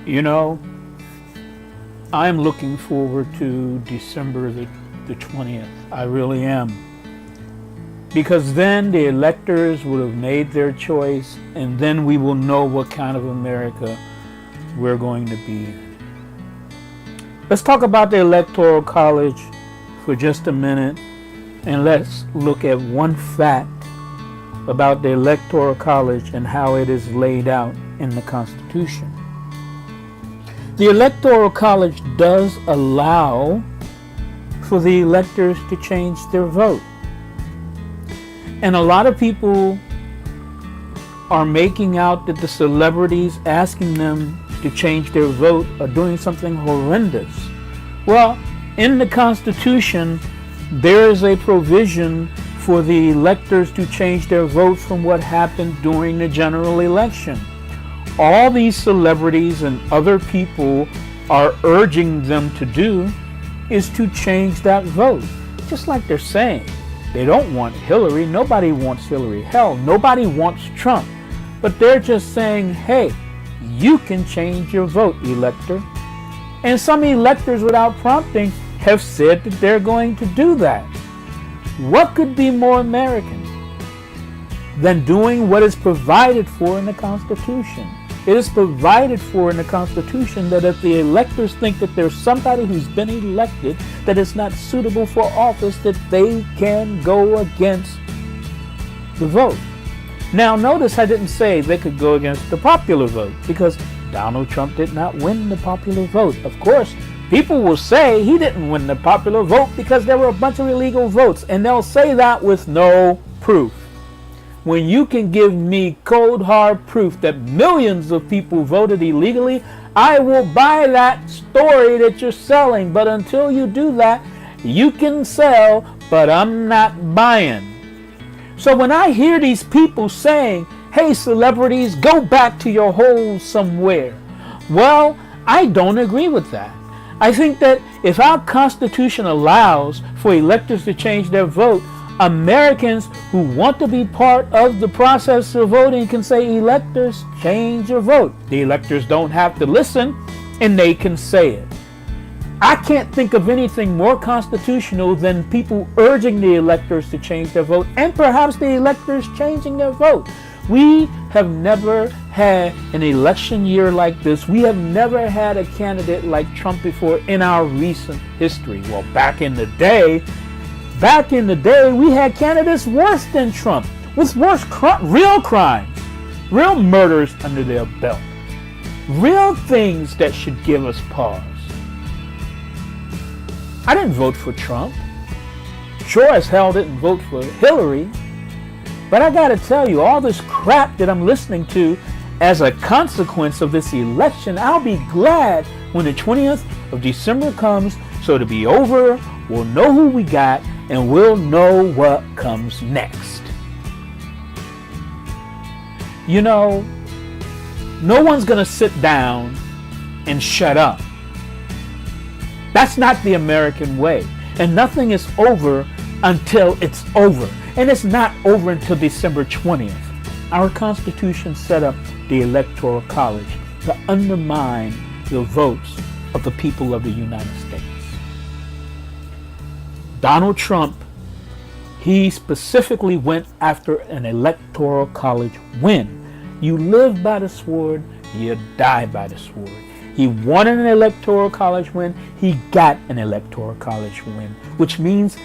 You know, I'm looking forward to December the 20th. I really am. Because then the electors would have made their choice, and then we will know what kind of America we're going to be. Let's talk about the Electoral College for just a minute, and let's look at one fact about the Electoral College and how it is laid out in the Constitution. The Electoral College does allow for the electors to change their vote. And a lot of people are making out that the celebrities asking them to change their vote are doing something horrendous. Well, in the Constitution, there is a provision for the electors to change their vote from what happened during the general election. All these celebrities and other people are urging them to do is to change that vote. Just like they're saying, they don't want Hillary. Nobody wants Hillary. Hell, nobody wants Trump. But they're just saying, hey, you can change your vote, elector. And some electors, without prompting, have said that they're going to do that. What could be more American than doing what is provided for in the Constitution? It is provided for in the Constitution that if the electors think that there's somebody who's been elected that is not suitable for office, that they can go against the vote. Now notice I didn't say they could go against the popular vote, because Donald Trump did not win the popular vote. Of course, people will say he didn't win the popular vote because there were a bunch of illegal votes, and they'll say that with no proof. When you can give me cold hard proof that millions of people voted illegally, I will buy that story that you're selling. But until you do that, you can sell, but I'm not buying. So when I hear these people saying, hey, celebrities, go back to your holes somewhere, well, I don't agree with that. I think that if our Constitution allows for electors to change their vote, Americans who want to be part of the process of voting can say, electors, change your vote. The electors don't have to listen, and they can say it. I can't think of anything more constitutional than people urging the electors to change their vote, and perhaps the electors changing their vote. We have never had an election year like this. We have never had a candidate like Trump before in our recent history. Well, back in the day, we had candidates worse than Trump, with worse real crimes, real murders under their belt, real things that should give us pause. I didn't vote for Trump. Sure as hell didn't vote for Hillary. But I gotta tell you, all this crap that I'm listening to as a consequence of this election, I'll be glad when the 20th of December comes, so to be over, we'll know who we got, and we'll know what comes next. You know, no one's gonna sit down and shut up. That's not the American way. And nothing is over until it's over. And it's not over until December 20th. Our Constitution set up the Electoral College to undermine the votes of the people of the United States. Donald Trump, he specifically went after an Electoral College win. You live by the sword, you die by the sword. He wanted an Electoral College win, he got an Electoral College win, which means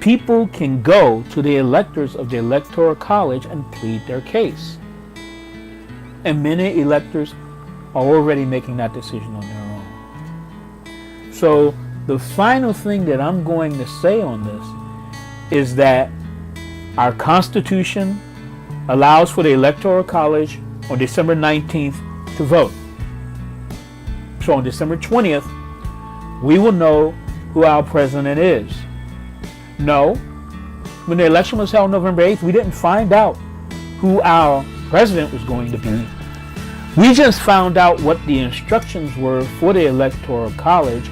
people can go to the electors of the Electoral College and plead their case. And many electors are already making that decision on their own. So the final thing that I'm going to say on this is that our Constitution allows for the Electoral College on December 19th to vote. So on December 20th, we will know who our president is. No, when the election was held November 8th, we didn't find out who our president was going to be. We just found out what the instructions were for the Electoral College.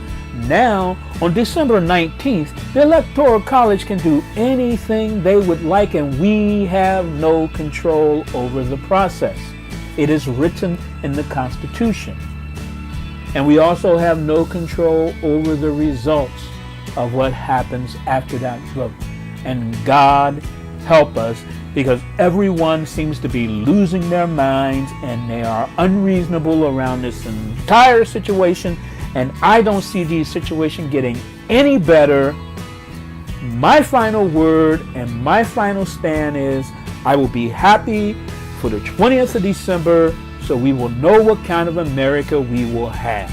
Now, on December 19th, the Electoral College can do anything they would like, and we have no control over the process. It is written in the Constitution. And we also have no control over the results of what happens after that vote. And God help us, because everyone seems to be losing their minds and they are unreasonable around this entire situation. And I don't see the situation getting any better. My final word and my final stand is I will be happy for the 20th of December, so we will know what kind of America we will have.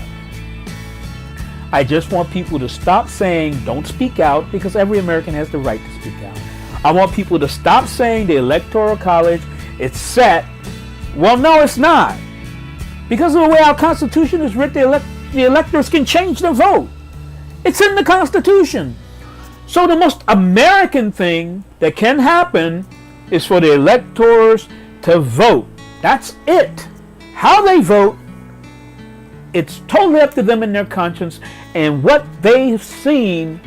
I just want people to stop saying don't speak out, because every American has the right to speak out. I want people to stop saying the Electoral College, it's set. Well, no, it's not. Because of the way our Constitution is written, the electors can change their vote. It's in the Constitution. So the most American thing that can happen is for the electors to vote. That's it. How they vote, it's totally up to them and their conscience. And what they've seen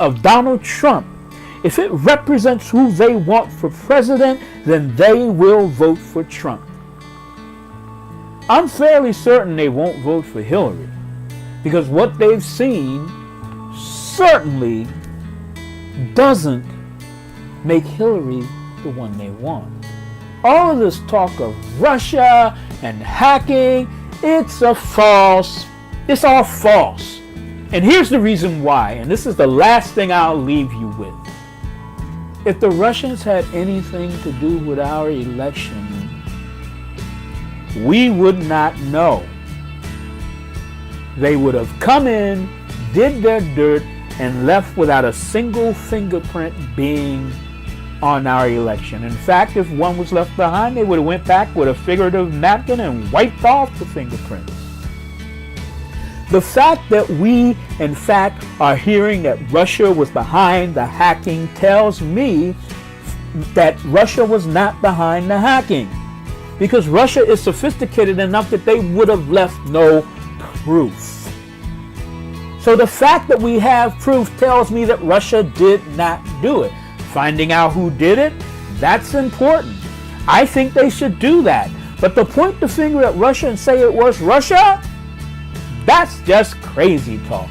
of Donald Trump, if it represents who they want for president, then they will vote for Trump. I'm fairly certain they won't vote for Hillary, because what they've seen certainly doesn't make Hillary the one they want. All of this talk of Russia and hacking, it's all false. And here's the reason why, and this is the last thing I'll leave you with. If the Russians had anything to do with our election, we would not know. They would have come in, did their dirt, and left without a single fingerprint being on our election. In fact, if one was left behind, they would have went back with a figurative napkin and wiped off the fingerprints. The fact that we, in fact, are hearing that Russia was behind the hacking tells me that Russia was not behind the hacking, because Russia is sophisticated enough that they would have left no proof. So the fact that we have proof tells me that Russia did not do it. Finding out who did it, that's important. I think they should do that. But to point the finger at Russia and say it was Russia, that's just crazy talk.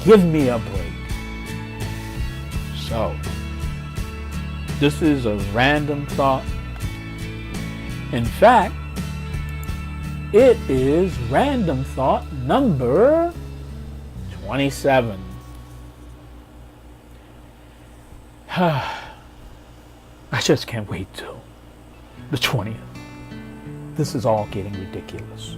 Give me a break. So, this is a random thought. In fact, it is random thought number 27. I just can't wait till the 20th. This is all getting ridiculous.